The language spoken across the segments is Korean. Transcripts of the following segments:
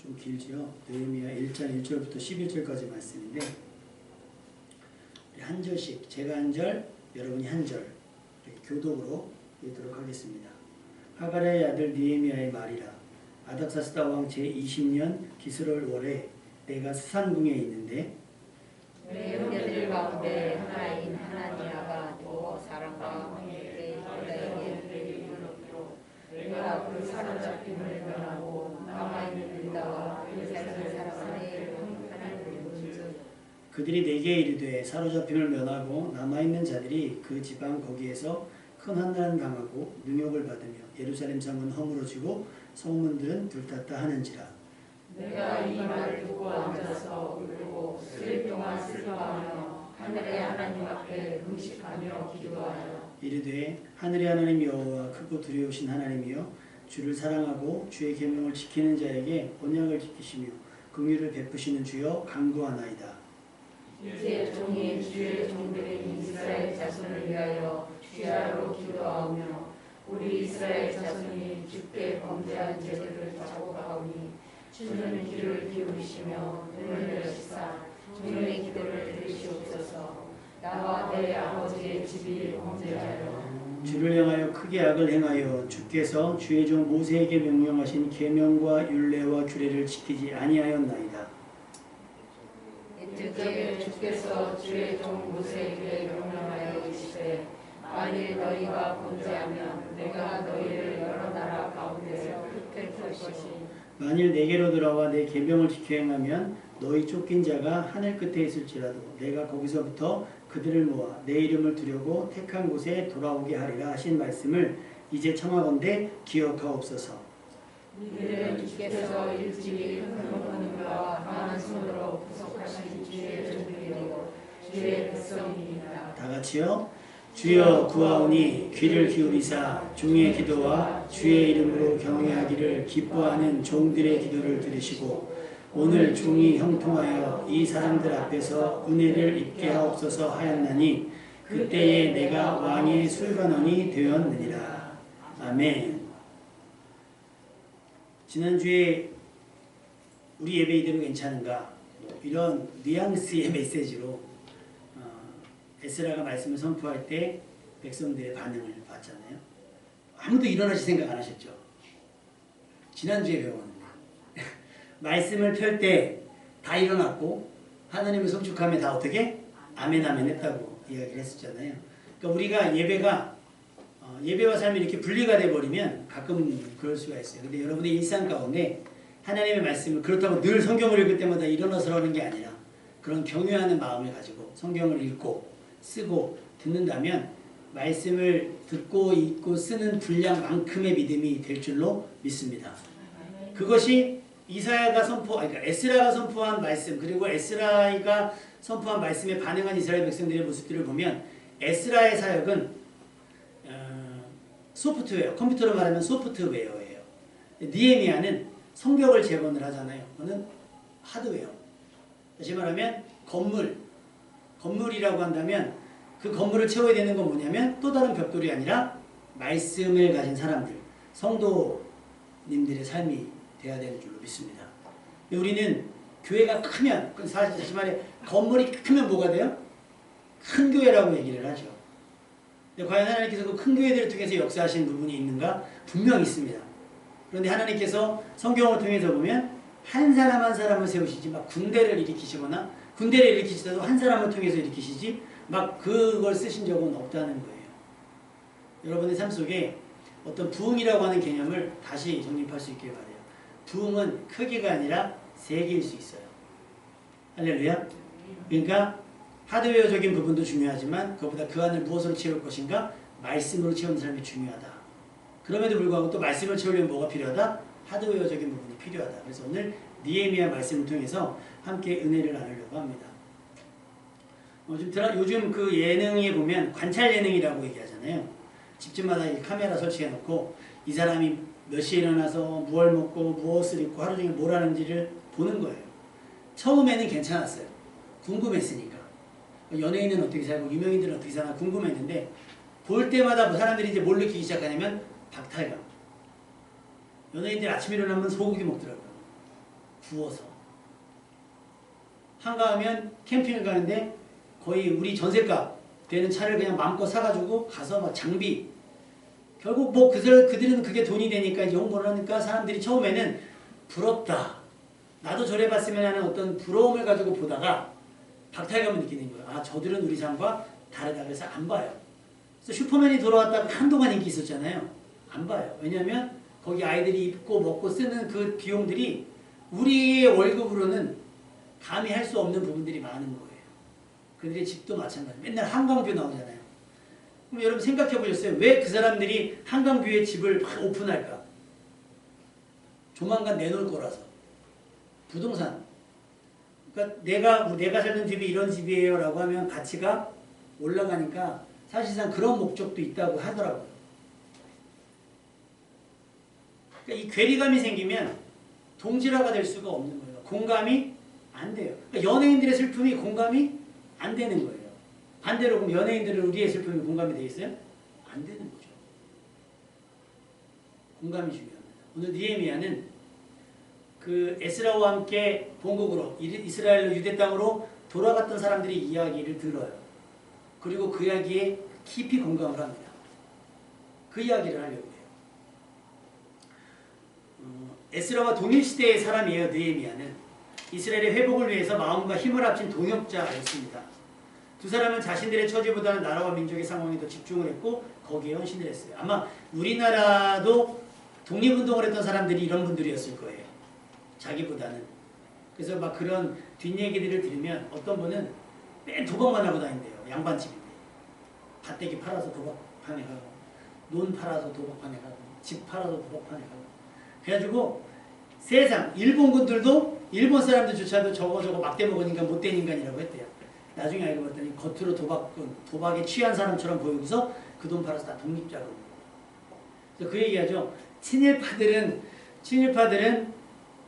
좀 길지요. 느헤미야 1장 1절부터 11절까지 말씀인데 한 절씩 제가 한 절, 여러분이 한 절 이렇게 교독으로 읽도록 하겠습니다. 하가랴의 아들 느헤미야의 말이라. 아닥사스다 왕 제20년 기스롤 월에 내가 수산궁에 있는데 내 형제들 가운데 하나인 하나니아가 또 사람과 함께 유다에게 이르렀고 내가 그 사로잡힘을 면하고 남아있는 유다와 예루살렘 사람의 형편을 본즉 그들이 내게 이르되 사로잡힘을 면하고 남아있는 자들이 그 지방 거기에서 큰 환난을 당하고 능욕을 받으며 예루살렘 성은 허물어지고 성문들은 불탔다 하는지라. 내가 이 말을 듣고 앉아서 울고 수일 동안 슬퍼하며 하늘의 하나님 앞에 금식하며 기도하여 이르되 하늘의 하나님 여호와 크고 두려우신 하나님이여 주를 사랑하고 주의 계명을 지키는 자에게 언약을 지키시며 긍휼을 베푸시는 주여 간구하나이다. 이제 종이 주의 종들인 이스라엘 자손을 위하여 주야로 기도하오며 우리 이스라엘 자손이 주께 범죄한 죄들을 자복하오니 주는 귀를 기울이시며 눈을 여시사 종의 기도를 들으시옵소서. 나와 내 아버지의 집이 범죄하여 주를 향하여 크게 악을 행하여 주께서 주의 종 모세에게 명령하신 계명과 율례와 규례를 지키지 아니하였나이다. 이때에 주께서 주의 종 모세에게 명령하여 이르시되 만일 너희가 범죄하면 내가 너희를 여러 나라 가운데서 흩을 것이 만일 내게로 돌아와 내 계명을 지켜 행하면 너희 쫓긴 자가 하늘 끝에 있을지라도 내가 거기서부터 그들을 모아 내 이름을 두려고 택한 곳에 돌아오게 하리라 하신 말씀을 이제 청하건대 기억하옵소서. 이들은 주께서 일찍이 큰 권능과 강한 손으로 구속하신 주의 종들이고 주의 백성입니다. 다 같이요. 주여 구하오니 귀를 기울이사 종의 기도와 주의 이름으로 경외하기를 기뻐하는 종들의 기도를 들으시고 오늘 종이 형통하여 이 사람들 앞에서 은혜를 입게 하옵소서 하였나니 그때에 내가 왕의 술관원이 되었느니라. 아멘. 지난주에 우리 예배 이대로 괜찮은가? 이런 뉘앙스의 메시지로 에스라가 말씀을 선포할 때 백성들의 반응을 봤잖아요. 아무도 일어나실 생각 안 하셨죠? 지난주에 배웠는데 말씀을 펼 때 다 일어났고 하나님을 성축하며 다 어떻게? 아멘 아멘 했다고 이야기를 했었잖아요. 그러니까 우리가 예배와 삶이 이렇게 분리가 돼버리면 가끔 그럴 수가 있어요. 근데 여러분의 일상 가운데 하나님의 말씀을 그렇다고 늘 성경을 읽을 때마다 일어나서 하는 게 아니라 그런 경외하는 마음을 가지고 성경을 읽고 쓰고 듣는다면 말씀을 듣고 읽고 쓰는 분량만큼의 믿음이 될 줄로 믿습니다. 그것이 그러니까 에스라가 선포한 말씀 그리고 에스라가 선포한 말씀에 반응한 이스라엘 백성들의 모습들을 보면 에스라의 사역은 소프트웨어, 컴퓨터로 말하면 소프트웨어예요. 느헤미야는 성벽을 재건을 하잖아요. 그거는 하드웨어. 다시 말하면 건물이라고 한다면 그 건물을 채워야 되는 건 뭐냐면 또 다른 벽돌이 아니라 말씀을 가진 사람들, 성도님들의 삶이 돼야 되는 줄로 믿습니다. 우리는 교회가 크면, 사실 다시 말해 건물이 크면 뭐가 돼요? 큰 교회라고 얘기를 하죠. 근데 과연 하나님께서 그 큰 교회들을 통해서 역사하신 부분이 있는가? 분명히 있습니다. 그런데 하나님께서 성경을 통해서 보면 한 사람 한 사람을 세우시지 막 군대를 일으키시거나 군대를 일으키시더라도 한 사람을 통해서 일으키시지 막 그걸 쓰신 적은 없다는 거예요. 여러분의 삶 속에 어떤 부흥이라고 하는 개념을 다시 정립할 수 있길 바라요. 부흥은 크기가 아니라 세계일 수 있어요. 할렐루야. 그러니까 하드웨어적인 부분도 중요하지만 그것보다 그 안을 무엇으로 채울 것인가? 말씀으로 채우는 삶이 중요하다. 그럼에도 불구하고 또 말씀을 채우려면 뭐가 필요하다? 하드웨어적인 부분이 필요하다. 그래서 오늘 느헤미야 말씀을 통해서 함께 은혜를 나누려고 합니다. 요즘 그 예능에 보면 관찰 예능이라고 얘기하잖아요. 집집마다 카메라 설치해 놓고 이 사람이 몇 시에 일어나서 무엇을 먹고 무엇을 입고 하루 종일 뭘 하는지를 보는 거예요. 처음에는 괜찮았어요. 궁금했으니까. 연예인은 어떻게 살고 유명인들은 어떻게 사나 궁금했는데 볼 때마다 사람들이 이제 뭘 느끼기 시작하냐면 박탈감. 연예인들 아침에 일어나면 소고기 먹더라고요. 부어서. 한가하면 캠핑을 가는데 거의 우리 전셋값 되는 차를 그냥 마음껏 사가지고 가서 막 장비. 결국 뭐 그들은 그게 돈이 되니까 이제 홍보를 하니까 사람들이 처음에는 부럽다. 나도 저래봤으면 하는 어떤 부러움을 가지고 보다가 박탈감을 느끼는 거예요. 아, 저들은 우리 삶과 다르다. 그래서 안 봐요. 그래서 슈퍼맨이 돌아왔다가 한동안 인기 있었잖아요. 안 봐요. 왜냐하면 거기 아이들이 입고 먹고 쓰는 그 비용들이 우리의 월급으로는 감히 할 수 없는 부분들이 많은 거예요. 그들의 집도 마찬가지. 맨날 한강뷰 나오잖아요. 그럼 여러분 생각해 보셨어요? 왜 그 사람들이 한강뷰에 집을 막 오픈할까? 조만간 내놓을 거라서. 부동산. 그러니까 내가 살던 집이 이런 집이에요 라고 하면 가치가 올라가니까 사실상 그런 목적도 있다고 하더라고요. 그러니까 이 괴리감이 생기면 동질화가 될 수가 없는 거예요. 공감이 안 돼요. 그러니까 연예인들의 슬픔이 공감이 안 되는 거예요. 반대로 그럼 연예인들은 우리의 슬픔이 공감이 되겠어요? 안 되는 거죠. 공감이 중요합니다. 오늘 느헤미야는 그 에스라와 함께 본국으로 이스라엘로 유대 땅으로 돌아갔던 사람들의 이야기를 들어요. 그리고 그 이야기에 깊이 공감을 합니다. 그 이야기를 하려고 해요. 에스라와 동일시대의 사람이에요. 느헤미야는 이스라엘의 회복을 위해서 마음과 힘을 합친 동역자였습니다. 두 사람은 자신들의 처지보다는 나라와 민족의 상황에 더 집중을 했고 거기에 헌신을 했어요. 아마 우리나라도 독립운동을 했던 사람들이 이런 분들이었을 거예요. 자기보다는. 그래서 막 그런 뒷얘기들을 들으면 어떤 분은 맨 도박만 하고 다닌대요. 양반집인데. 밭대기 팔아서 도박판에 가고 논 팔아서 도박판에 가고 집 팔아서 도박판에 가고 그래가지고 세상 일본군들도 일본 사람들조차도 저거 막대 먹은 인간 못된 인간이라고 했대요. 나중에 알고 봤더니 겉으로 도박에 취한 사람처럼 보이고서 그 돈 팔아서 다 독립자금. 그래서 그 얘기하죠. 친일파들은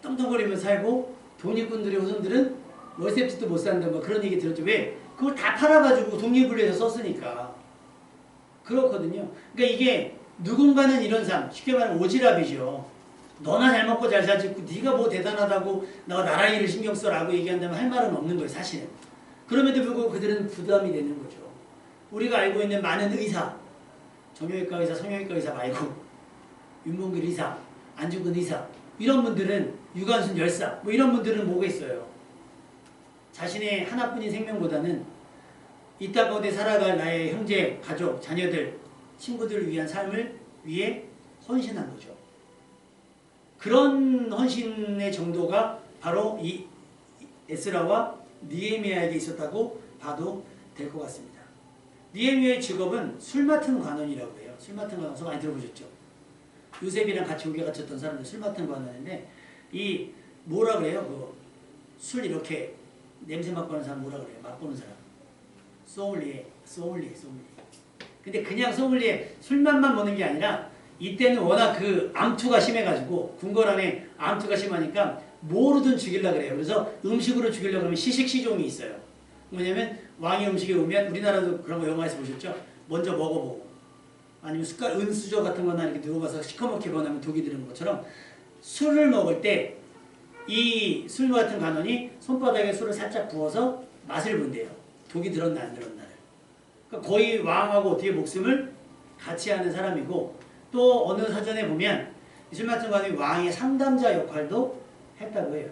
떵떵거리면서 살고 독립군들의 후손들은 월세집도 못 산다. 뭐 그런 얘기 들었죠. 왜? 그걸 다 팔아가지고 독립을 위해서 썼으니까. 그렇거든요. 그러니까 이게 누군가는 이런 삶, 쉽게 말하면 오지랖이죠. 너나 잘 먹고 잘 살지 네가 뭐 대단하다고 나라 일을 신경 써라고 얘기한다면 할 말은 없는 거예요. 사실은. 그럼에도 불구하고 그들은 부담이 되는 거죠. 우리가 알고 있는 많은 의사, 정형외과 의사, 성형외과 의사 말고 윤봉길 의사, 안중근 의사 이런 분들은 유관순 열사 뭐 이런 분들은 뭐겠어요. 자신의 하나뿐인 생명보다는 이 땅 가운데 살아갈 나의 형제, 가족, 자녀들, 친구들을 위한 삶을 위해 헌신한 거죠. 그런 헌신의 정도가 바로 이 에스라와 느헤미야에게 있었다고 봐도 될 것 같습니다. 느헤미야의 직업은 술 맡은 관원이라고 해요. 술 맡은 관원, 많이 들어보셨죠? 요셉이랑 같이 옥에 갇혔던 사람들 술 맡은 관원인데 이 뭐라 그래요? 그 술 이렇게 냄새 맡고 하는 사람 뭐라 그래요? 맛보는 사람. 소믈리에. 근데 그냥 소믈리에 술맛만 보는 게 아니라 이때는 워낙 그 암투가 심해가지고 궁궐 안에 암투가 심하니까 뭐로든 죽이려고 그래요. 그래서 음식으로 죽이려고 하면 시식시종이 있어요. 뭐냐면 왕이 음식에 오면 우리나라도 그런 거 영화에서 보셨죠? 먼저 먹어보고 아니면 은수저 같은 거나 이렇게 누워봐서 시커멓게 변하면 독이 드는 것처럼 술을 먹을 때 이 술 같은 관원이 손바닥에 술을 살짝 부어서 맛을 본대요. 독이 들었나 안 들었나를. 그러니까 거의 왕하고 어떻게 목숨을 같이 하는 사람이고 또 어느 사전에 보면 이 술 맡은 관원이 왕의 상담자 역할도 했다고 해요.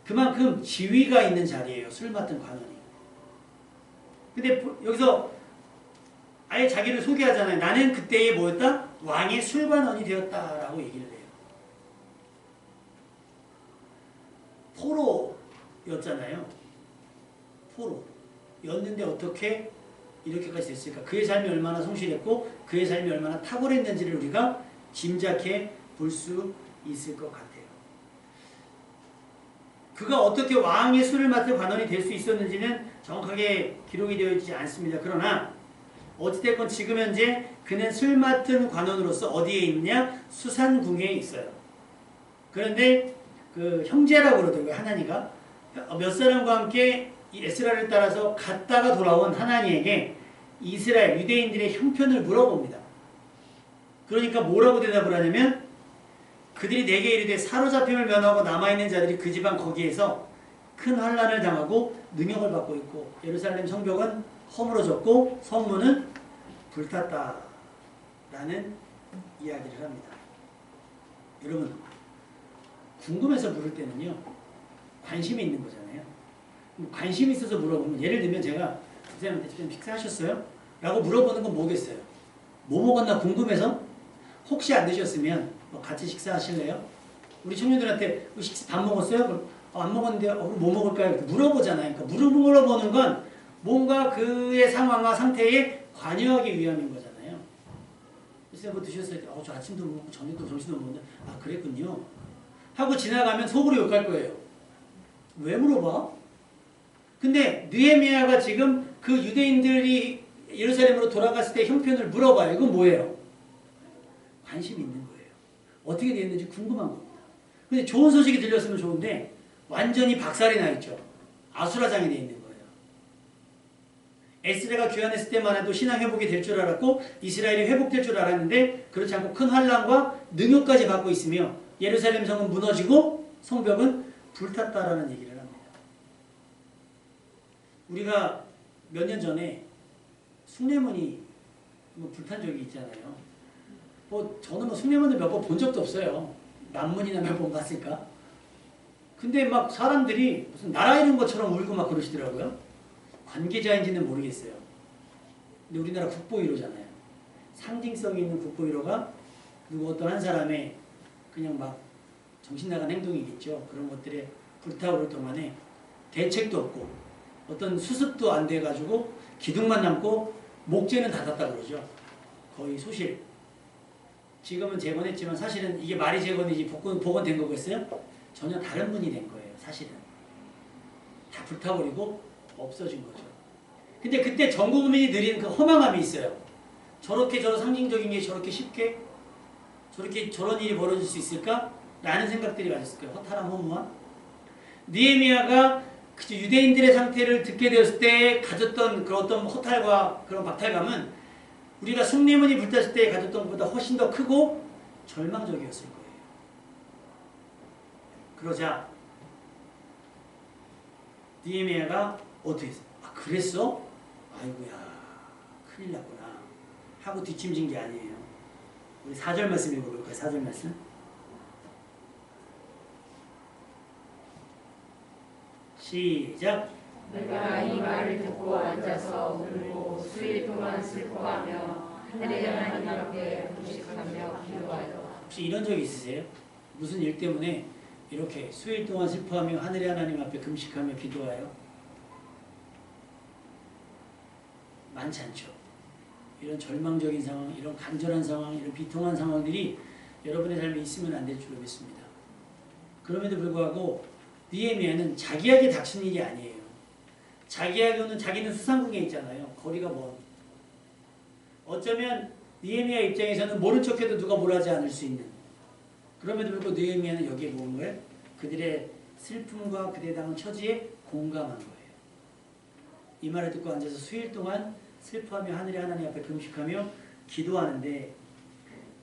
그만큼 지위가 있는 자리예요. 술 맡은 관원이. 근데 여기서 아예 자기를 소개하잖아요. 나는 그때의 뭐였다? 왕의 술관원이 되었다라고 얘기를 해요. 포로였잖아요. 포로였는데 어떻게 이렇게까지 됐을까? 그의 삶이 얼마나 성실했고 그의 삶이 얼마나 탁월했는지를 우리가 짐작해 볼 수 있을 것 같아요. 그가 어떻게 왕의 술을 맡을 관원이 될 수 있었는지는 정확하게 기록이 되어 있지 않습니다. 그러나 어찌됐건 지금 현재 그는 술 맡은 관원으로서 어디에 있느냐? 수산궁에 있어요. 그런데 그 형제라고 그러더라고요. 하나니가 몇 사람과 함께 이 에스라를 따라서 갔다가 돌아온 하나니에게 이스라엘 유대인들의 형편을 물어봅니다. 그러니까 뭐라고 대답을 하냐면 그들이 내게 이르되 사로잡힘을 면하고 남아있는 자들이 그 지방 거기에서 큰 환난을 당하고 능욕을 받고 있고 예루살렘 성벽은 허물어졌고 성문은 불탔다 라는 이야기를 합니다. 여러분 궁금해서 물을 때는요 관심이 있는 거잖아요. 관심이 있어서 물어보면 예를 들면 제가 선생님한테 지금 식사하셨어요? 라고 물어보는 건 뭐겠어요? 뭐 먹었나 궁금해서? 혹시 안 드셨으면 같이 식사하실래요? 우리 청년들한테 밥 먹었어요? 그럼 안 먹었는데 뭐 먹을까요? 물어보잖아요. 그러니까 물어보는 건 뭔가 그의 상황과 상태에 관여하기 위함인 거잖아요. 그래서 뭐 드셨어요? 저 아침도 먹고 저녁도 점심도 먹는데 아 그랬군요. 하고 지나가면 속으로 욕할 거예요. 왜 물어봐? 근데 느헤미야가 지금 그 유대인들이 예루살렘으로 돌아갔을 때 형편을 물어봐요. 이건 뭐예요? 관심이 있는 거예요. 어떻게 됐는지 궁금한 겁니다. 근데 좋은 소식이 들렸으면 좋은데 완전히 박살이 나 있죠. 아수라장이 돼 있는 거예요. 에스라가 귀환했을 때만 해도 신앙 회복이 될 줄 알았고 이스라엘이 회복될 줄 알았는데 그렇지 않고 큰 환난과 능욕까지 받고 있으며 예루살렘 성은 무너지고 성벽은 불탔다라는 얘기를 합니다. 우리가 몇 년 전에 숭례문이 불탄 적이 있잖아요. 저는 숭례문을 몇 번 본 적도 없어요. 남문이나 몇 번 봤을까? 근데 막 사람들이 무슨 나라 이런 것처럼 울고 막 그러시더라고요. 관계자인지는 모르겠어요. 근데 우리나라 국보 1호잖아요. 상징성이 있는 국보 1호가 누구 어떤 한 사람의 그냥 막 정신 나간 행동이겠죠. 그런 것들에 불타오를 동안에 대책도 없고 어떤 수습도 안 돼가지고 기둥만 남고 목재는 닫았다 그러죠. 거의 소실. 지금은 재건했지만 사실은 이게 말이 재건이지 복원된 거겠어요? 전혀 다른 분이 된 거예요. 사실은. 다 불타버리고 없어진 거죠. 근데 그때 전 국민이 느린 그 허망함이 있어요. 저렇게 상징적인 게 저렇게 쉽게 저런 일이 벌어질 수 있을까? 라는 생각들이 가졌을 거예요. 허탈함, 허무함. 느헤미야가 유대인들의 상태를 듣게 되었을 때 가졌던 그런 어떤 허탈과 그런 박탈감은 우리가 숭례문이 불탔을 때 가졌던 것보다 훨씬 더 크고 절망적이었을 거예요. 그러자 느헤미야가 어떻게 했어요? 아 그랬어? 아이고야 큰일 났구나 하고 뒷짐진 게 아니에요. 우리 4절 말씀 읽어볼까요? 4절 말씀. 시작. 내가 이 말을 듣고 앉아서 울고 수일 동안 슬퍼하며 하늘의 하나님 앞에 금식하며 기도하여. 혹시 이런 적이 있으세요? 무슨 일 때문에 이렇게 수일 동안 슬퍼하며 하늘의 하나님 앞에 금식하며 기도하여? 많지 않죠. 이런 절망적인 상황, 이런 간절한 상황, 이런 비통한 상황들이 여러분의 삶에 있으면 안 될 줄 믿습니다. 그럼에도 불구하고 느헤미야는 자기에게 닥친 일이 아니에요. 자기는 수상궁에 있잖아요. 거리가 먼. 어쩌면 느헤미야 입장에서는 모른 척해도 누가 뭘 하지 않을 수 있는. 그럼에도 불구하고 느헤미야는 여기에 모은 거예요. 그들의 슬픔과 그들에 당한 처지에 공감한 거예요. 이 말을 듣고 앉아서 수일 동안 슬퍼하며 하늘의 하나님 앞에 금식하며 기도하는데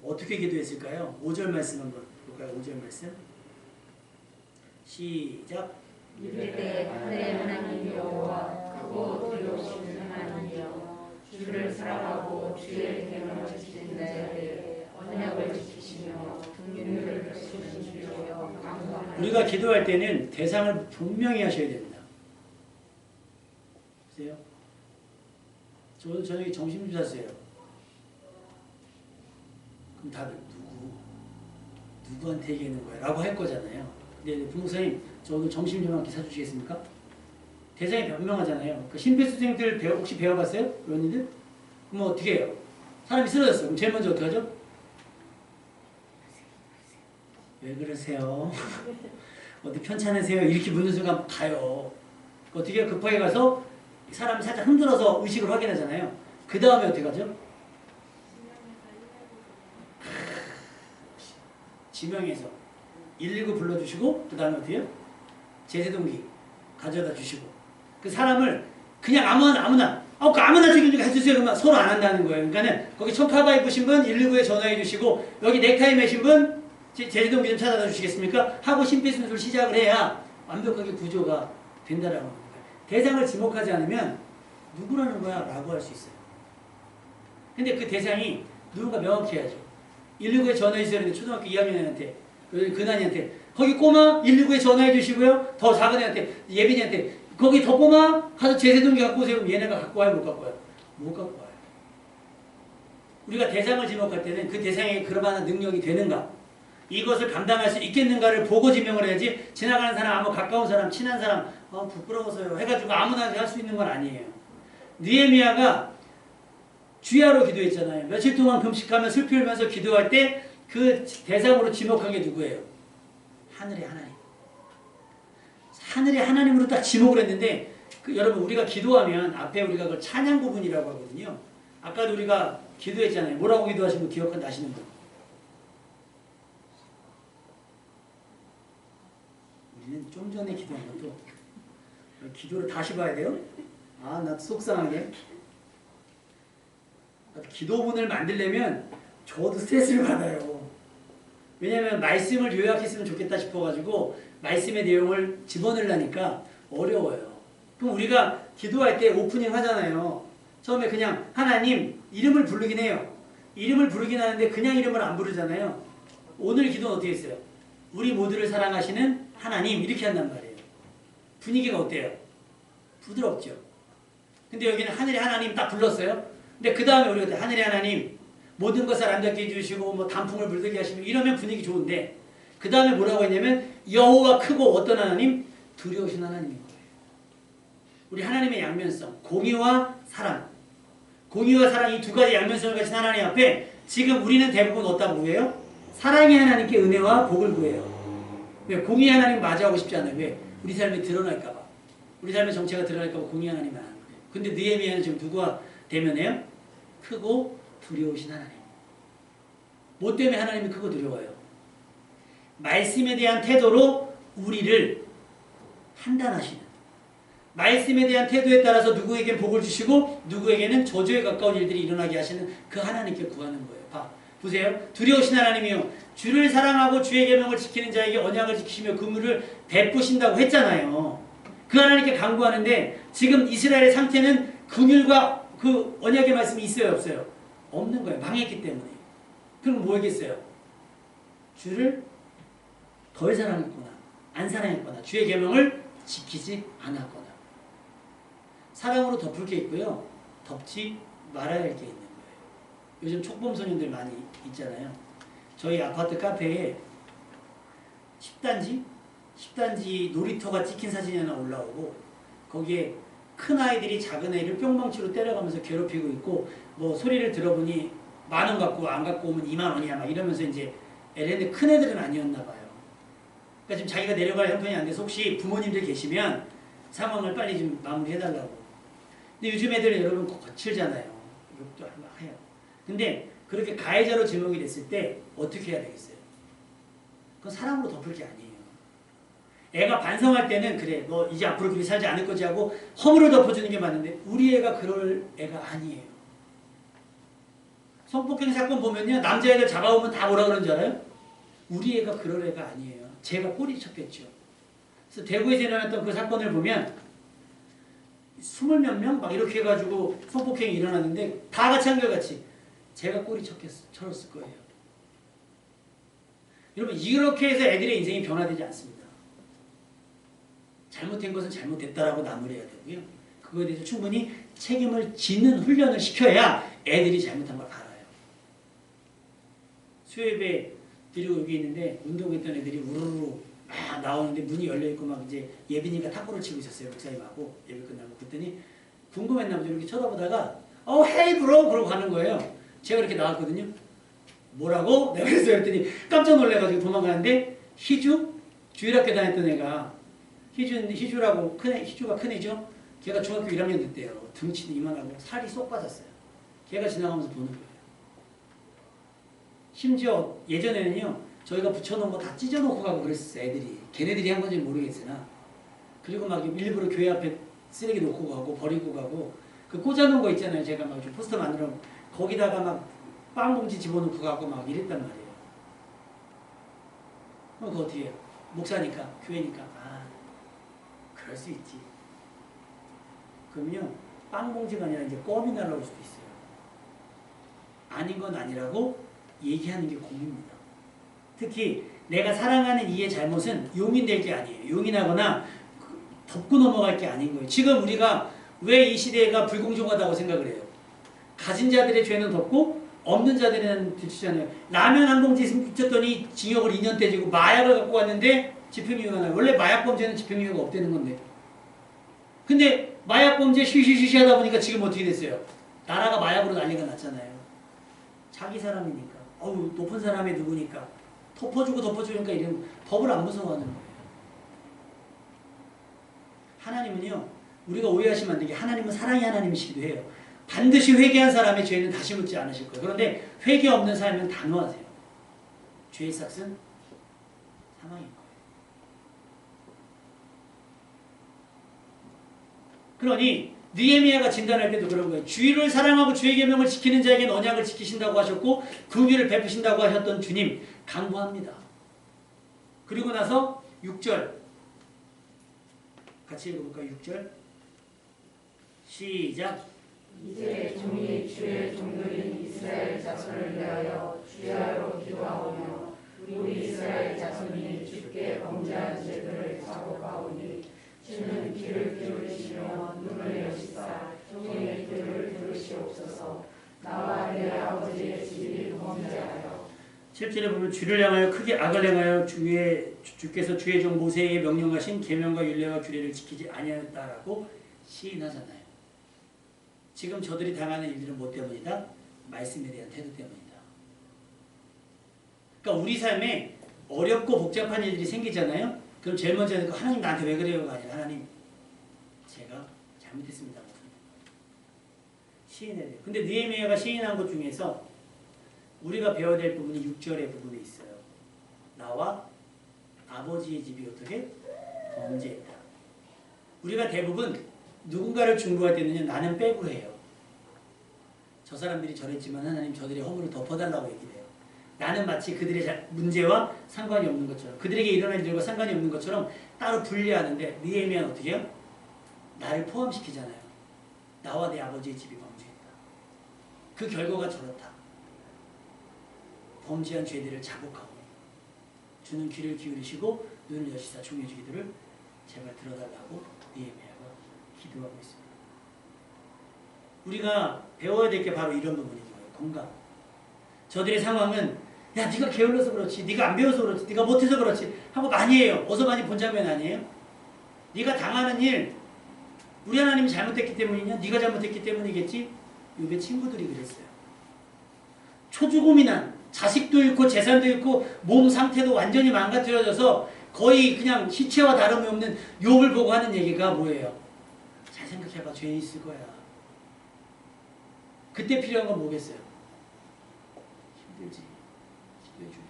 어떻게 기도했을까요? 5절 말씀 한번 볼까요? 5절 말씀. 시작. 이르되 하늘의 하나님 여호와 크고 두려우신 하나님이여 주를 사랑하고 주의 계명을 지키는 자에게 언약을 지키시며 긍휼을 베푸시는 주여 강구하나이다. 우리가 기도할 때는 대상을 분명히 하셔야 됩니다. 보세요. 저도 저녁에 점심 좀 샀어요. 그럼 다들 누구한테 얘기하는 거야? 라고 할 거잖아요. 근데 부목사님 저 오늘 점심 좀 한 끼 사주시겠습니까? 대상이 변명하잖아요. 그 심폐소생술 혹시 배워봤어요? 의원님들? 그럼 어떻게 해요? 사람이 쓰러졌어. 그럼 제일 먼저 어떻게 하죠? 왜 그러세요? 어디 편찮으세요? 이렇게 묻는 순간 가요. 어떻게 해요? 급하게 가서 사람이 살짝 흔들어서 의식을 확인하잖아요. 그 다음에 어떻게 하죠? 지명해서 119 불러주시고 그 다음에 어떻게 해요? 제세동기 가져다 주시고 그 사람을 그냥 아무나 저기 해주세요. 그러면 서로 안 한다는 거예요. 그러니까는 거기 청카바 입으신 분 119에 전화해 주시고 여기 넥타이 매신 분 제주동 좀 찾아다 주시겠습니까? 하고 심폐순수를 시작을 해야 완벽하게 구조가 된다라고 합니다. 대상을 지목하지 않으면 누구라는 거야? 라고 할 수 있어요. 근데 그 대상이 누군가 명확히 해야죠. 119에 전화해 주세요. 근데 초등학교 2학년한테, 근한이한테, 거기 꼬마 119에 전화해 주시고요. 더 작은 애한테, 예빈이한테, 거기 더 꼬마 가서 제세동기 갖고 오세요. 그럼 얘네가 갖고 와요? 못 갖고 와요? 못 갖고 와요. 우리가 대상을 지목할 때는 그 대상에게 그럴 만한 능력이 되는가, 이것을 감당할 수 있겠는가를 보고 지명을 해야지, 지나가는 사람, 아무 가까운 사람, 친한 사람, 부끄러워서요 해가지고 아무나 할 수 있는 건 아니에요. 느헤미야가 주야로 기도했잖아요. 며칠 동안 금식하며 슬피 울면서 기도할 때 그 대상으로 지목한 게 누구예요? 하늘의 하나님. 하늘의 하나님으로 딱 지목을 했는데, 여러분 우리가 기도하면 앞에 우리가 그걸 찬양 부분이라고 하거든요. 아까도 우리가 기도했잖아요. 뭐라고 기도하신 분 기억나시는 분? 우리는 좀 전에 기도한 것도 기도를 다시 봐야 돼요? 나 속상하게. 기도문을 만들려면 저도 스트레스를 받아요. 왜냐하면 말씀을 요약했으면 좋겠다 싶어가지고 말씀의 내용을 집어넣으려니까 어려워요. 그럼 우리가 기도할 때 오프닝 하잖아요. 처음에 그냥 하나님 이름을 부르긴 해요. 이름을 부르긴 하는데 그냥 이름을 안 부르잖아요. 오늘 기도는 어떻게 했어요? 우리 모두를 사랑하시는 하나님 이렇게 한단 말이에요. 분위기가 어때요? 부드럽죠. 근데 여기는 하늘의 하나님 딱 불렀어요. 근데 그 다음에 우리가 하늘의 하나님 모든 것을 아름답게 해주시고 뭐 단풍을 물들게 하시면 이러면 분위기 좋은데, 그 다음에 뭐라고 했냐면 여호와 크고 어떤 하나님? 두려우신 하나님인 거예요. 우리 하나님의 양면성, 공의와 사랑. 공의와 사랑 이 두 가지 양면성을 가진 하나님 앞에 지금 우리는 대부분 어디다 구해요? 사랑의 하나님께 은혜와 복을 구해요. 왜? 공의 하나님 맞이하고 싶지 않아요. 왜? 우리 삶이 드러날까봐. 우리 삶의 정체가 드러날까봐 공의 하나님 안 하는 거예요. 근데 느헤미야는 지금 누구와 대면해요? 크고 두려우신 하나님. 뭐 때문에 하나님이 크고 두려워요? 말씀에 대한 태도로 우리를 판단하시는, 말씀에 대한 태도에 따라서 누구에겐 복을 주시고 누구에게는 저주에 가까운 일들이 일어나게 하시는 그 하나님께 구하는 거예요. 보세요. 두려우신 하나님이요, 주를 사랑하고 주의 계명을 지키는 자에게 언약을 지키시며 긍휼을 베푸신다고 했잖아요. 그 하나님께 간구하는데 지금 이스라엘의 상태는 긍휼과 그 언약의 말씀이 있어요, 없어요? 없는 거예요. 망했기 때문에. 그럼 뭐겠어요? 주를 덜 사랑했거나 안 사랑했거나 주의 계명을 지키지 않았거나. 사랑으로 덮을 게 있고요, 덮지 말아야 할 게 있는 거예요. 요즘 촉범 소년들 많이 있잖아요. 저희 아파트 카페에 10단지 놀이터가 찍힌 사진이 하나 올라오고, 거기에 큰 아이들이 작은 아이를 뿅망치로 때려가면서 괴롭히고 있고, 뭐 소리를 들어보니 10,000원 갖고 안 갖고 오면 20,000원이야 막 이러면서 이제 LN데 큰 애들은 아니었나 봐요. 그러니까 지금 자기가 내려갈 형편이 안 돼서 혹시 부모님들 계시면 상황을 빨리 좀 마무리해달라고. 근데 요즘 애들은 여러분 거칠잖아요. 욕도 막 해요. 근데 그렇게 가해자로 지목이 됐을 때 어떻게 해야 되겠어요? 그건 사랑으로 덮을 게 아니에요. 애가 반성할 때는 그래 너 이제 앞으로 그렇게 살지 않을 거지 하고 허물을 덮어주는 게 맞는데, 우리 애가 그럴 애가 아니에요. 성폭행 사건 보면요, 남자애들 잡아오면 다 뭐라 그러는 줄 알아요? 우리 애가 그럴 애가 아니에요. 제가 꼬리 쳤겠죠. 그래서 대구에서 일어났던 그 사건을 보면 20몇 명 막 이렇게 해가지고 성폭행이 일어났는데 다 같이 한결같이 제가 꼬리 쳤을 거예요. 여러분 이렇게 해서 애들의 인생이 변화되지 않습니다. 잘못된 것은 잘못됐다라고 마무리해야 되고요. 그거에 대해서 충분히 책임을 지는 훈련을 시켜야 애들이 잘못한 걸 알아요. 수요예배 드리고 여기 있는데 운동했던 애들이 우르르 막 나오는데 문이 열려있고 막 이제 예빈이가 탁구를 치고 있었어요. 목사님하고 예배 끝나고. 그랬더니 궁금했나 보죠. 이렇게 쳐다보다가 헤이 브로 그러고 가는 거예요. 제가 이렇게 나왔거든요. 뭐라고? 내가 그랬더니 깜짝 놀래가지고 도망가는데 희주? 주일학교 다녔던 애가 희주라고 희주가 큰 애죠? 걔가 중학교 1학년 됐대요. 등치도 이만하고 살이 쏙 빠졌어요. 걔가 지나가면서 보는 거예요. 심지어 예전에는요, 저희가 붙여놓은 거 다 찢어놓고 가고 그랬었어요. 애들이. 걔네들이 한 건지 모르겠으나. 그리고 막 일부러 교회 앞에 쓰레기 놓고 가고 버리고 가고, 그 꽂아놓은 거 있잖아요. 제가 막 좀 포스터 만들어 거기다가 막 빵 봉지 집어넣고 가고 막 이랬단 말이에요. 그럼 그거 어떻게 해요? 목사니까, 교회니까. 아, 그럴 수 있지. 그러면요, 빵 봉지가 아니라 이제 껌이 날아올 수도 있어요. 아닌 건 아니라고 얘기하는 게 공입니다. 특히 내가 사랑하는 이의 잘못은 용인될 게 아니에요. 용인하거나 덮고 넘어갈 게 아닌 거예요. 지금 우리가 왜 이 시대가 불공정하다고 생각을 해요? 가진 자들의 죄는 덮고 없는 자들은 들추잖아요. 라면 한 봉지 훔쳤더니 징역을 2년 떼지고 마약을 갖고 왔는데 집행유예가 나요. 원래 마약 범죄는 집행유예가 없다는 건데. 근데 마약 범죄 쉬쉬쉬쉬 하다 보니까 지금 어떻게 됐어요? 나라가 마약으로 난리가 났잖아요. 자기 사람이니까. 어우, 높은 사람이 누구니까. 덮어주니까 이런 법을 안 무서워하는 거예요. 하나님은요, 우리가 오해하시면 안 되게 하나님은 사랑의 하나님이시기도 해요. 반드시 회개한 사람의 죄는 다시 묻지 않으실 거예요. 그런데 회개 없는 삶은 단호하세요. 죄의 삭은 사망인 거예요. 그러니 느헤미야가 진단할 때도 그런 거예요. 주의를 사랑하고 주의 계명을 지키는 자에게는 언약을 지키신다고 하셨고 긍휼을 베푸신다고 하셨던 주님 강구합니다. 그리고 나서 6절 같이 읽어볼까요? 6절 시작. 이제 종이 주의 종들인 이스라엘 자손을 위하여 주야로 기도하오며 우리 이스라엘 자손이 주께 범죄한 죄들을 자복하오니 주는 귀를 기울이시며 눈을 여시사 종의 귀를 들으시옵소서. 나와 내 아버지의 집이 범죄하여 7절에 보면 주를 향하여 크게 악을 행하여 주께서 주의 종 모세에게 명령하신 계명과 율례와 규례를 지키지 아니하였다라고 시인하잖아요. 지금 저들이 당하는 일들은 뭐 때문이다? 말씀에 대한 태도 때문이다. 그러니까 우리 삶에 어렵고 복잡한 일들이 생기잖아요. 그럼 제일 먼저 하는 거 하나님 나한테 왜 그래요가 아니라 하나님 제가 잘못했습니다. 시인해야 돼요. 근데 느헤미야가 시인한 것 중에서 우리가 배워야 될 부분이 6절의 부분에 있어요. 나와 아버지의 집이 어떻게? 범죄했다. 우리가 대부분 누군가를 중보할 때는요. 나는 빼고 해요. 저 사람들이 저랬지만 하나님 저들의 허물을 덮어달라고 얘기를 해요. 나는 마치 그들의 문제와 상관이 없는 것처럼 그들에게 일어날 일들과 상관이 없는 것처럼 따로 분리하는데 느헤미야는 어떻게 해요? 나를 포함시키잖아요. 나와 내 아버지의 집이 범죄했다. 그 결과가 저렇다. 범죄한 죄들을 자복하고 주는 귀를 기울이시고 눈을 여시사 종의 기도를 제발 들어달라고 느헤미야가 기도하고 있습니다. 우리가 배워야 될 게 바로 이런 부분인 거예요. 건강. 저들의 상황은 야 네가 게을러서 그렇지, 네가 안 배워서 그렇지, 네가 못해서 그렇지 하고 많이 해요. 어서 많이 본 장면 아니에요? 네가 당하는 일 우리 하나님이 잘못했기 때문이냐? 네가 잘못했기 때문이겠지? 요배 친구들이 그랬어요. 초주고민한 자식도 잃고 재산도 잃고 몸 상태도 완전히 망가뜨려져서 거의 그냥 시체와 다름이 없는 욥을 보고 하는 얘기가 뭐예요? 잘 생각해봐. 죄 있을 거야. 그때 필요한 건 뭐겠어요? 힘들지. 기도해줄게.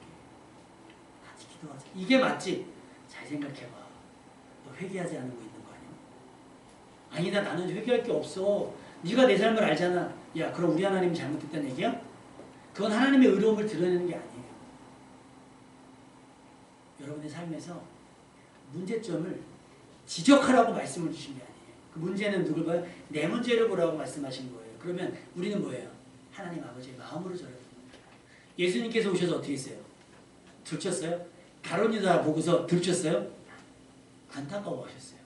같이 기도하자. 이게 맞지? 잘 생각해봐. 너 회개하지 않은 거 있는 거 아니야? 아니다. 나는 회개할 게 없어. 네가 내 삶을 알잖아. 야 그럼 우리 하나님이 잘못했다는 얘기야? 그건 하나님의 의로움을 드러내는 게 아니에요. 여러분의 삶에서 문제점을 지적하라고 말씀을 주신 게 아니에요. 그 문제는 누굴 봐요? 내 문제를 보라고 말씀하신 거예요. 그러면 우리는 뭐예요? 하나님 아버지의 마음으로 저를 봅니다. 예수님께서 오셔서 어떻게 했어요? 들쳤어요? 가룟유다 보고서 들쳤어요? 안타까워하셨어요.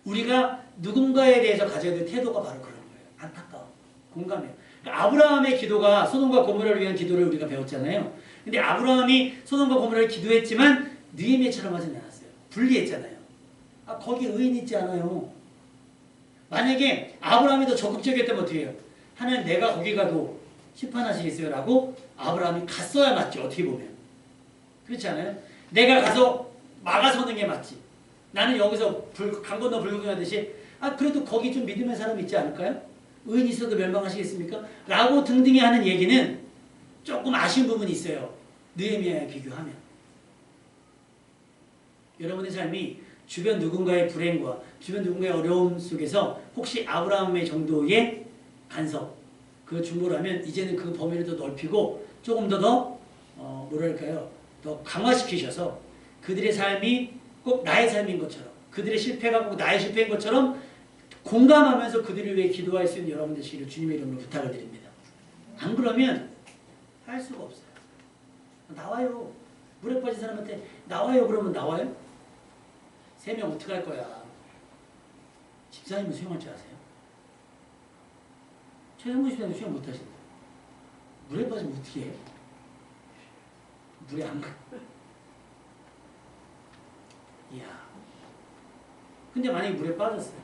우리가 누군가에 대해서 가져야 될 태도가 바로 그런 거예요. 안타까워. 공감해요. 그러니까 아브라함의 기도가 소돔과 고모라를 위한 기도를 우리가 배웠잖아요. 근데 아브라함이 소돔과 고모라를 기도했지만 느헤미야처럼 하진 않았어요. 분리했잖아요. 아 거기 의인 있지 않아요. 만약에 아브라함이 더 적극적이었다면 어떻게 해요? 하나님 내가 거기 가도 심판하시겠어요? 라고 아브라함이 갔어야 맞지. 어떻게 보면. 그렇지 않아요? 내가 가서 막아서는 게 맞지. 나는 여기서 강 건너 불구경하듯이 아 그래도 거기 좀 믿음의 사람 있지 않을까요? 의인 있어도 멸망하시겠습니까? 라고 등등히 하는 얘기는 조금 아쉬운 부분이 있어요. 느헤미야에 비교하면. 여러분의 삶이 주변 누군가의 불행과 주변 누군가의 어려움 속에서 혹시 아브라함의 정도의 간섭, 그 중보라면 이제는 그 범위를 더 넓히고 조금 더 뭐랄까요? 더 강화시키셔서 그들의 삶이 꼭 나의 삶인 것처럼, 그들의 실패가 꼭 나의 실패인 것처럼 공감하면서 그들을 위해 기도할 수 있는 여러분 되시기를 주님의 이름으로 부탁을 드립니다. 안 그러면 할 수가 없어요. 나와요. 물에 빠진 사람한테 나와요 그러면 나와요? 3명 어떻게 할 거야? 집사님은 수영할 줄 아세요? 최성근 집사님 수영 못하신다. 물에 빠지면 어떻게 해요? 물에 안 가. 이야. 근데 만약에 물에 빠졌어요.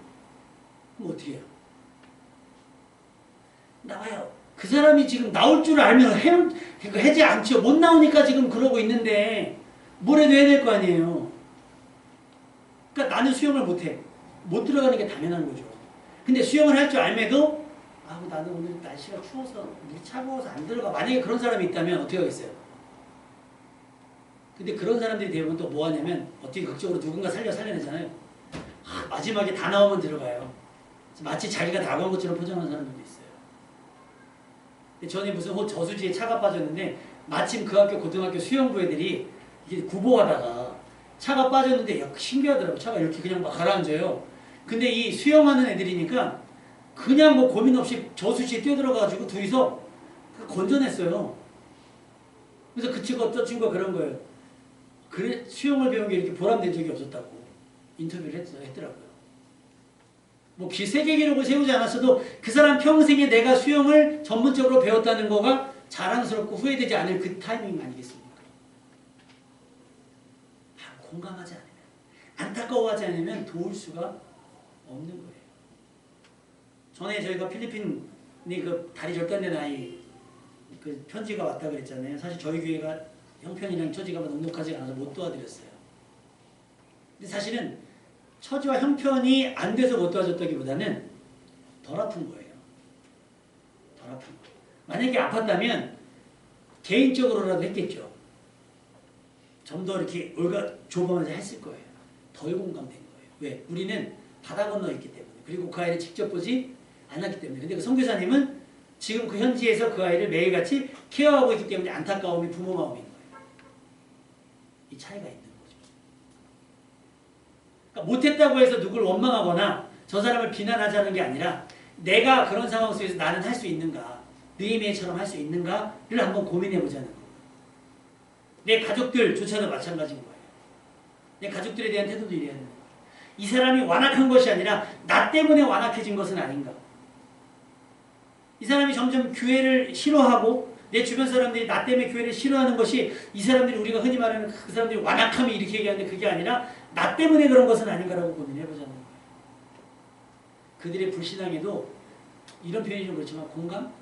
그럼 어떻게 해요? 나와요. 그 사람이 지금 나올 줄 알면 해지 않죠. 못 나오니까 지금 그러고 있는데 뭐라도 해야 될 거 아니에요. 그러니까 나는 수영을 못해. 못 들어가는 게 당연한 거죠. 근데 수영을 할 줄 알매도 나는 오늘 날씨가 추워서 물이 차가워서 안 들어가. 만약에 그런 사람이 있다면 어떻게 하겠어요? 근데 그런 사람들이 대부분 또 뭐 하냐면 어떻게 극적으로 누군가 살려내잖아요. 마지막에 다 나오면 들어가요. 마치 자기가 나간 것처럼 포장하는 사람들도 있어요. 전에 무슨 저수지에 차가 빠졌는데 마침 그 학교 고등학교 수영부 애들이 이게 구보하다가 차가 빠졌는데 야, 신기하더라고. 차가 이렇게 그냥 막 가라앉아요. 근데 이 수영하는 애들이니까 그냥 뭐 고민 없이 저수지에 뛰어들어가지고 둘이서 건져냈어요. 그래서 그 친구가 저 친구가 그런 거예요. 그래 수영을 배운 게 이렇게 보람된 적이 없었다고 인터뷰를 했더라고요. 뭐 세계 기록을 세우지 않았어도 그 사람 평생에 내가 수영을 전문적으로 배웠다는 거가 자랑스럽고 후회되지 않을 그 타이밍 아니겠습니까? 바로 공감하지 않으면, 안타까워하지 않으면 도울 수가 없는 거예요. 전에 저희가 필리핀이 그 다리 절단된 아이 그 편지가 왔다 그랬잖아요. 사실 저희 교회가 형편이랑 처지가 넉넉하지 않아서 못 도와드렸어요. 근데 사실은 처지와 형편이 안 돼서 못 도와줬다기보다는 덜 아픈 거예요. 덜 아픈 거예요. 만약에 아팠다면 개인적으로라도 했겠죠. 좀 더 이렇게 조범하면서 했을 거예요. 덜 공감된 거예요. 왜? 우리는 바다 건너 있기 때문에. 그리고 그 아이를 직접 보지 않았기 때문에. 근데 그 선교사님은 지금 그 현지에서 그 아이를 매일같이 케어하고 있기 때문에 안타까움이 부모 마음인 거예요. 이 차이가 있는 거죠. 그러니까 못했다고 해서 누굴 원망하거나 저 사람을 비난하자는 게 아니라 내가 그런 상황 속에서 나는 할 수 있는가, 느헤미야처럼 할 수 있는가를 한번 고민해보자는 거예요. 내 가족들조차도 마찬가지인 거예요. 내 가족들에 대한 태도도 이래야 되는 거예요. 이 사람이 완악한 것이 아니라 나 때문에 완악해진 것은 아닌가. 이 사람이 점점 교회를 싫어하고 내 주변 사람들이 나 때문에 교회를 싫어하는 것이 이 사람들이 우리가 흔히 말하는 그 사람들이 완악함이 이렇게 얘기하는데 그게 아니라 나 때문에 그런 것은 아닌가라고 고민해보자는 거예요. 그들의 불신앙에도 이런 표현이 좀 그렇지만 공감?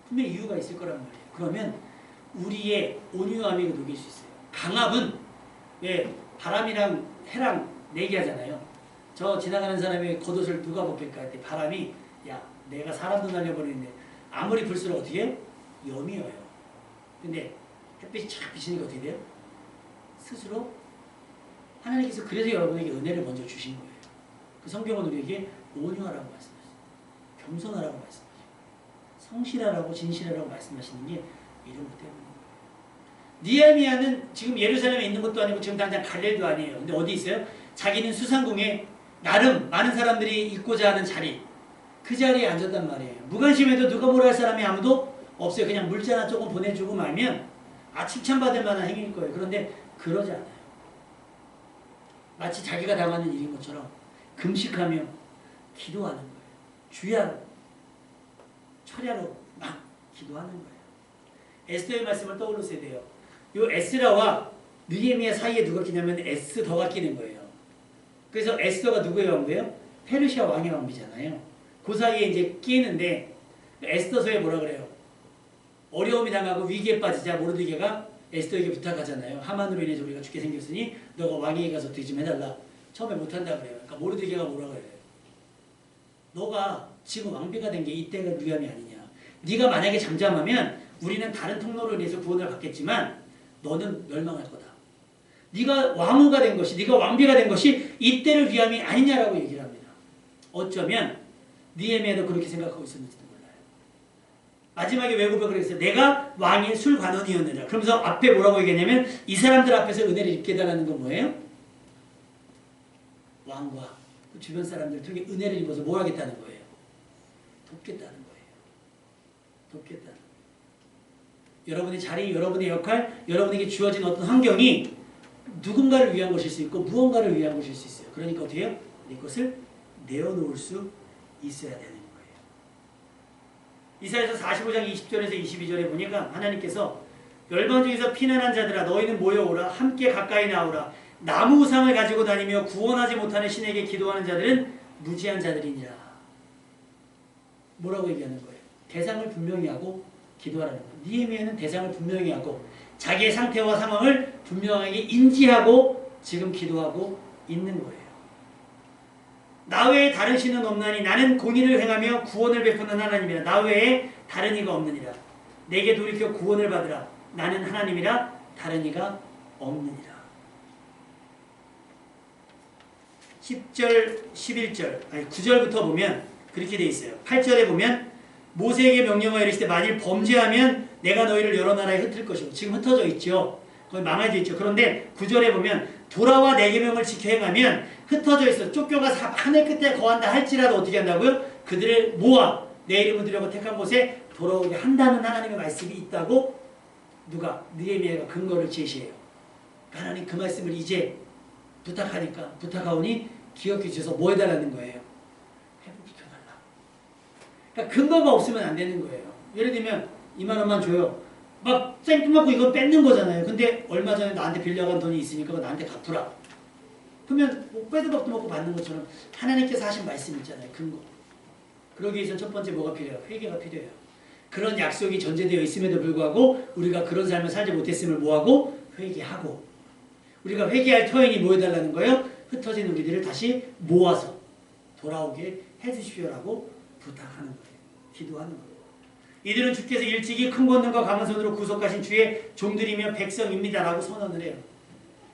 분명히 이유가 있을 거란 말이에요. 그러면 우리의 온유함이 녹일 수 있어요. 강압은 왜 바람이랑 해랑 내기하잖아요. 저 지나가는 사람의 겉옷을 누가 벗길까 할 때 바람이 야 내가 사람도 날려버리는데 아무리 불수록 어떻게 해요? 염이어요. 근데 햇빛이 쫙 비치니까 어떻게 돼요? 스스로 하나님께서 그래서 여러분에게 은혜를 먼저 주신 거예요. 그 성경은 우리에게 온유하라고 말씀하셨어요. 겸손하라고 말씀하셨어요. 성실하라고 진실하라고 말씀하시는 게 이런 것 때문이에요. 느헤미야는 지금 예루살렘에 있는 것도 아니고 지금 당장 갈 일도 아니에요. 근데 어디 있어요? 자기는 수상궁에 나름 많은 사람들이 있고자 하는 자리, 그 자리에 앉았단 말이에요. 무관심해도 누가 뭐라 할 사람이 아무도 없어요. 그냥 물자나 조금 보내주고 말면 칭찬받을 만한 행위일 거예요. 그런데 그러지 않아요. 마치 자기가 당하는 일인 것처럼 금식하며 기도하는 거예요. 주야로, 철야로 막 기도하는 거예요. 에스더의 말씀을 떠올리셔야 돼요. 이 에스라와 느헤미야 사이에 누가 끼냐면 에스더가 끼는 거예요. 그래서 에스더가 누구의 왕비예요? 페르시아 왕의 왕비잖아요. 그 사이에 이제 끼는데 에스더서에 뭐라 그래요? 어려움이 당하고 위기에 빠지자 모르드게가 에스더에게 부탁하잖아요. 하만으로 인해서 우리가 죽게 생겼으니 너가 왕에게 가서 어떻게 좀 해달라. 처음에 못한다 그래요. 그러니까 모르드게가 뭐라 그래요? 너가 지금 왕비가 된 게 이때가 위험이 아니냐. 네가 만약에 잠잠하면 우리는 다른 통로로 인해서 구원을 받겠지만 너는 멸망할 거다. 네가 왕후가 된 것이, 네가 왕비가 된 것이 이때를 위함이 아니냐라고 얘기를 합니다. 어쩌면 느헤미야도 그렇게 생각하고 있었는지도 몰라요. 마지막에 왜 고백을 했어요? 내가 왕의 술관원이었느니라. 그러면서 앞에 뭐라고 얘기했냐면 이 사람들 앞에서 은혜를 입게 해달라는 건 뭐예요? 왕과 그 주변 사람들 통해 은혜를 입어서 뭘 하겠다는 거예요? 돕겠다는 거예요. 돕겠다는 거예요. 여러분의 자리, 여러분의 역할, 여러분에게 주어진 어떤 환경이 누군가를 위한 것일 수 있고 무언가를 위한 것일 수 있어요. 그러니까 어떻게 해요? 이것을 내어놓을 수 있어야 되는 거예요. 이사야서 45장 20절에서 22절에 보니까 하나님께서 열방 중에서 피난한 자들아 너희는 모여오라 함께 가까이 나오라 나무 우상을 가지고 다니며 구원하지 못하는 신에게 기도하는 자들은 무지한 자들이니라. 뭐라고 얘기하는 거예요? 대상을 분명히 하고 기도하라는 거예요. 느헤미야는 대상을 분명히 하고 자기의 상태와 상황을 분명하게 인지하고 지금 기도하고 있는 거예요. 나 외에 다른 신은 없나니 나는 공의를 행하며 구원을 베푸는 하나님이라. 나 외에 다른 이가 없느니라. 내게 돌이켜 구원을 받으라. 나는 하나님이라 다른 이가 없느니라. 10절, 11절, 아니 9절부터 보면 그렇게 돼 있어요. 8절에 보면 모세에게 명령하여 이르시되 만일 범죄하면 내가 너희를 여러 나라에 흩을 것이고 지금 흩어져 있죠. 거의 망해져 있죠. 그런데 9절에 보면 돌아와 내 계명을 지켜 행하면 흩어져 있어 쫓겨가서 하늘 끝에 거한다 할지라도 어떻게 한다고요? 그들을 모아 내 이름을 두려고 택한 곳에 돌아오게 한다는 하나님의 말씀이 있다고 누가? 느헤미야가 근거를 제시해요. 하나님 그 말씀을 이제 부탁하오니 기억해 주셔서 뭐 해달라는 거예요? 회복시켜달라. 그러니까 근거가 없으면 안 되는 거예요. 예를 들면 2만 원만 줘요. 막 생뚱맞고 이거 뺏는 거잖아요. 근데 얼마 전에 나한테 빌려간 돈이 있으니까 그거 나한테 갚으라. 그러면 뭐 빼도 밥도 먹고 받는 것처럼 하나님께서 하신 말씀 있잖아요. 근거. 그러기 위해서 첫 번째 뭐가 필요해요? 회개가 필요해요. 그런 약속이 전제되어 있음에도 불구하고 우리가 그런 삶을 살지 못했음을 뭐하고? 회개하고. 우리가 회개할 터인이 뭐 해달라는 거예요? 흩어진 우리들을 다시 모아서 돌아오게 해주십시오라고 부탁하는 거예요. 기도하는 거예요. 이들은 주께서 일찍이 큰 권능과 강한 손으로 구속하신 주의 종들이며 백성입니다라고 선언을 해요.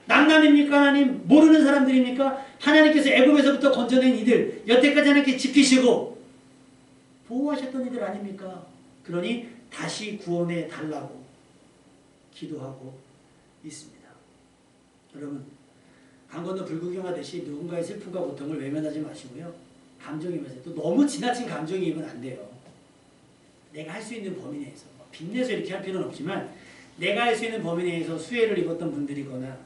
남남입니까? 하나님 모르는 사람들입니까? 하나님께서 애굽에서부터 건져낸 이들 여태까지 하나님께 지키시고 보호하셨던 이들 아닙니까? 그러니 다시 구원해 달라고 기도하고 있습니다. 여러분 강 건너 불구경하듯이 누군가의 슬픔과 고통을 외면하지 마시고요. 감정이면서 또 너무 지나친 감정이입은 안 돼요. 내가 할 수 있는 범위 내에서 빚내서 이렇게 할 필요는 없지만 내가 할 수 있는 범위 내에서 수혜를 입었던 분들이거나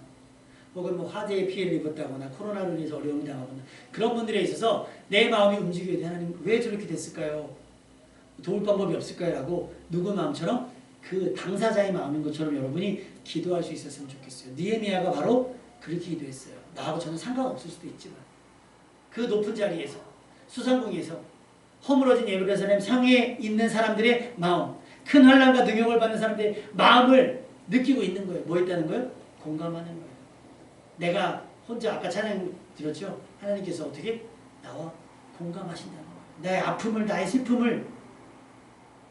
혹은 뭐 화재에 피해를 입었다거나 코로나로 인해서 어려움을 당하거나 그런 분들에 있어서 내 마음이 움직여야 돼. 하나님 왜 저렇게 됐을까요? 도울 방법이 없을까요? 라고 누구 마음처럼 그 당사자의 마음인 것처럼 여러분이 기도할 수 있었으면 좋겠어요. 느헤미야가 바로 그렇게 기도했어요. 나하고 저는 상관없을 수도 있지만 그 높은 자리에서 수상궁에서 허물어진 예루살렘 상에 있는 사람들의 마음, 큰 환난과 능욕을 받는 사람들의 마음을 느끼고 있는 거예요. 뭐 했다는 거예요? 공감하는 거예요. 내가 혼자 아까 찬양 들었죠? 하나님께서 어떻게? 나와 공감하신다는 거예요. 나의 아픔을, 나의 슬픔을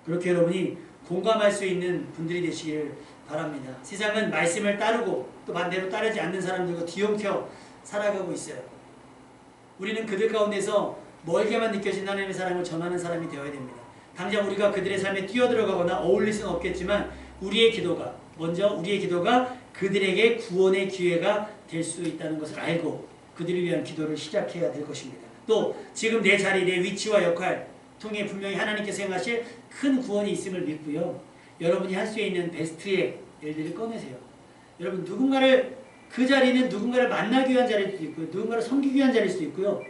그렇게 여러분이 공감할 수 있는 분들이 되시기를 바랍니다. 세상은 말씀을 따르고 또 반대로 따르지 않는 사람들과 뒤엉켜 살아가고 있어요. 우리는 그들 가운데서 멀게만 느껴진 하나님의 사랑을 전하는 사람이 되어야 됩니다. 당장 우리가 그들의 삶에 뛰어들어가거나 어울릴 수는 없겠지만 우리의 기도가 그들에게 구원의 기회가 될 수 있다는 것을 알고 그들을 위한 기도를 시작해야 될 것입니다. 또 지금 내 자리, 내 위치와 역할 통해 분명히 하나님께서 행하실 큰 구원이 있음을 믿고요. 여러분이 할 수 있는 베스트의 일들을 꺼내세요. 여러분 그 자리는 누군가를 만나기 위한 자리일 수도 있고요. 누군가를 섬기기 위한 자리일 수도 있고요.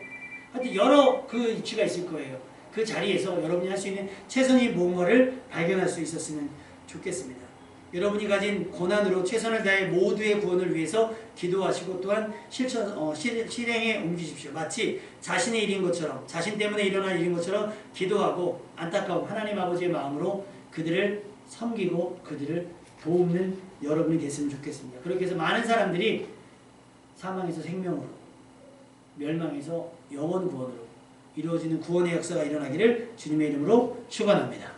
하여튼 여러 그 위치가 있을 거예요. 그 자리에서 여러분이 할 수 있는 최선의 무언가를 발견할 수 있었으면 좋겠습니다. 여러분이 가진 고난으로 최선을 다해 모두의 구원을 위해서 기도하시고 또한 실행에 옮기십시오. 마치 자신의 일인 것처럼 자신 때문에 일어난 일인 것처럼 기도하고 안타까운 하나님 아버지의 마음으로 그들을 섬기고 그들을 돕는 여러분이 됐으면 좋겠습니다. 그렇게 해서 많은 사람들이 사망에서 생명으로 멸망에서 영원 구원으로 이루어지는 구원의 역사가 일어나기를 주님의 이름으로 축원합니다.